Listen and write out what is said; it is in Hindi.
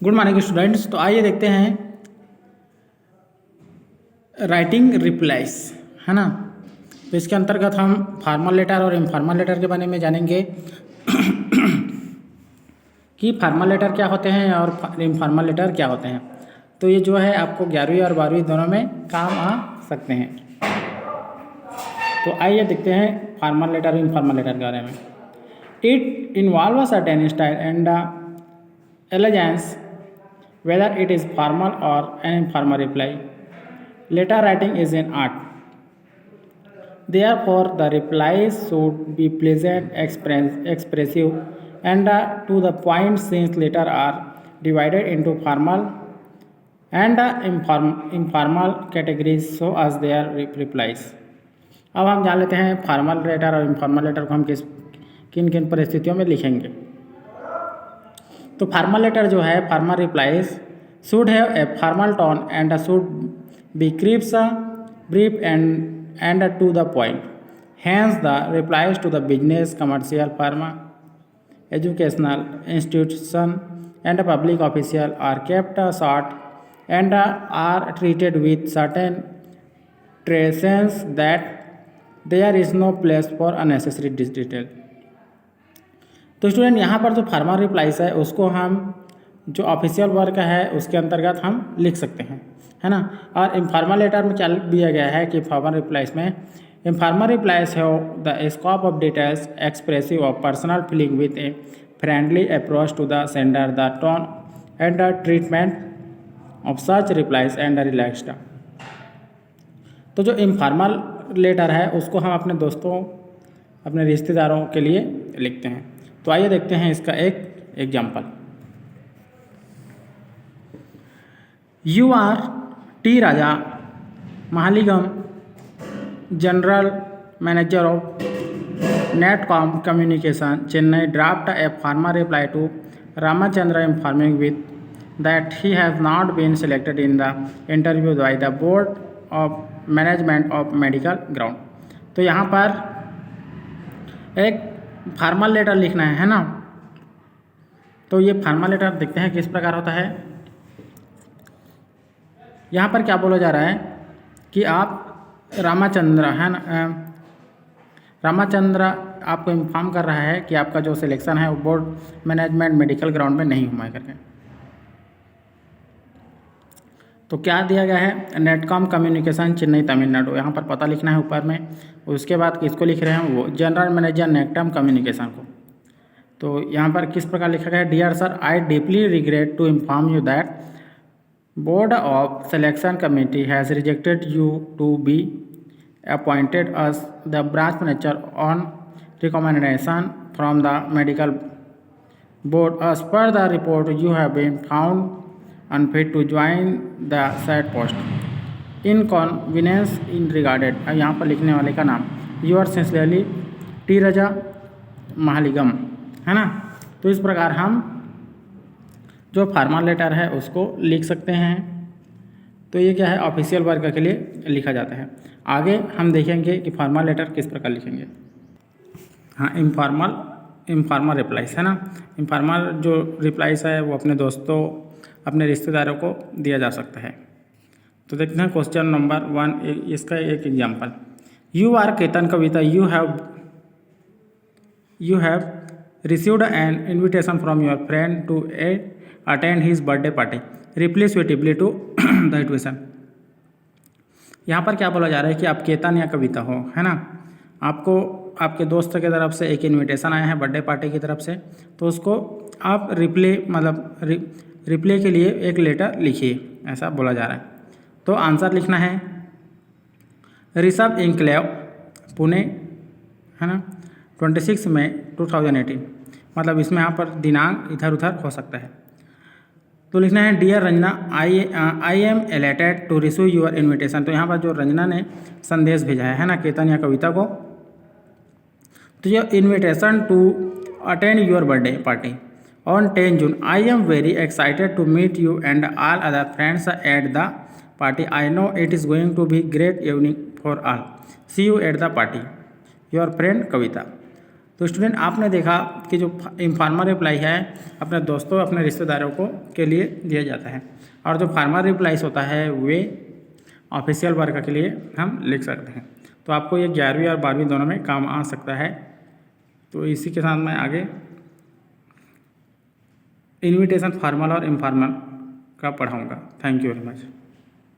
Good morning students. तो आइए देखते हैं राइटिंग रिप्लाइज, है ना। तो इसके अंतर्गत हम फॉर्मल लेटर और इनफॉर्मल लेटर के बारे में जानेंगे कि फॉर्मल लेटर क्या होते हैं और इनफॉर्मल लेटर क्या होते हैं। तो ये जो है आपको 11वीं और 12वीं दोनों में काम आ सकते हैं। तो आइए देखते हैं फॉर्मल लेटर और इनफॉर्मल लेटर के बारे में। It involve a certain style and elegance, whether it is formal or an informal reply. Letter writing is an art. Therefore, the replies should be pleasant, expressive, and to the point, since letters are divided into formal and informal categories so as their replies. अब हम जान लेते हैं फॉर्मल लेटर और इनफॉर्मल लेटर को हम किन किन परिस्थितियों में लिखेंगे। तो फॉर्मल लेटर जो है, formal replies should have a formal tone and should be crisp, brief and to the point. Hence the replies to the business, commercial, firm, educational institution and public official are kept short and are treated with certain terseness that there is no place for unnecessary detail. तो स्टूडेंट यहाँ पर जो फॉर्मल रिप्लाइज है उसको हम जो ऑफिशियल वर्क है उसके अंतर्गत हम लिख सकते हैं, है ना। और इनफॉर्मल लेटर में क्या दिया गया है कि फॉर्मल रिप्लाइज में इनफॉर्मल रिप्लाइज है the scope of details expressive of personal feeling with a friendly approach to the sender, the tone and the treatment of such replies and relaxed. तो जो इनफॉर्मल लेटर है उसको हम अपने दोस्तों, अपने रिश्तेदारों के लिए लिखते हैं। तो आइए देखते हैं इसका एक example. You are T Raja Mahalingam, general manager of Netcom communication, Chennai, draft a formal reply to Ramchandra informing with that he has not been selected in the interview by the board of management of medical ground. तो यहाँ पर एक फॉर्मल लेटर लिखना है ना। तो ये फॉर्मल लेटर देखते हैं किस प्रकार होता है। यहाँ पर क्या बोला जा रहा है कि आप रामचंद्र, है ना, रामचंद्र आपको इन्फॉर्म कर रहा है कि आपका जो सिलेक्शन है वो बोर्ड मैनेजमेंट मेडिकल ग्राउंड में नहीं हुआ है करके। तो क्या दिया गया है, नेटकॉम कम्युनिकेशन, चेन्नई, तमिलनाडु। यहाँ पर पता लिखना है ऊपर में। उसके बाद किसको लिख रहे हैं, वो जनरल मैनेजर नेटकॉम कम्युनिकेशन को। तो यहाँ पर किस प्रकार लिखा गया है, dear sir, I deeply regret to inform you that board of selection committee has rejected you to be appointed as the branch manager on recommendation from the medical board. As per the report you have been found unfit to join the said post. Inconvenience in regarded, यहाँ पर लिखने वाले का नाम योर सिंसियरली टी राजा महालिगम, है ना। तो इस प्रकार हम जो फॉर्मल लेटर है उसको लिख सकते हैं। तो ये क्या है, ऑफिशियल वर्क के लिए लिखा जाता है। आगे हम देखेंगे कि फॉर्मल लेटर किस प्रकार लिखेंगे। हाँ, इनफॉर्मल रिप्लाइज, है ना। इनफॉर्मल जो रिप्लाइज है वो अपने दोस्तों, अपने रिश्तेदारों को दिया जा सकता है। तो देखते हैं क्वेश्चन नंबर 1, इसका एक example. You are Ketan Kavita, you have received an invitation from your friend to attend his birthday party, reply suitably to the invitation. यहाँ पर क्या बोला जा रहा है कि आप केतन या कविता हो, है ना। आपको आपके दोस्त की तरफ से एक इन्विटेशन आया है बर्थडे पार्टी की तरफ से। तो उसको आप रिप्लाई के लिए एक लेटर लिखिए, ऐसा बोला जा रहा है। तो आंसर लिखना है ऋषभ इंक्लेव, पुणे, है ना, 26 मई 2018। मतलब इसमें यहाँ पर दिनांक इधर उधर हो सकता है। तो लिखना है dear Ranjana, I am elated to receive your invitation. तो यहाँ पर जो रंजना ने संदेश भेजा है ना, केतन या कविता को, तो ये invitation to attend your birthday party on 10 June. I am very excited to meet you and all other friends at the party. I know it is going to be great evening for all. See you at the party. Your friend कविता। तो स्टूडेंट आपने देखा कि जो इनफॉर्मल रिप्लाई है अपने दोस्तों अपने रिश्तेदारों को के लिए दिया जाता है, और जो फॉर्मल रिप्लाईस होता है वे ऑफिशियल वर्क के लिए हम लिख सकते हैं। तो आपको ये 11वीं और 12वीं दोनों में काम आ सकता है। तो इसी के साथ मैं आगे इन्विटेशन फॉर्मल और इनफॉर्मल का पढ़ाऊँगा। Thank you very much.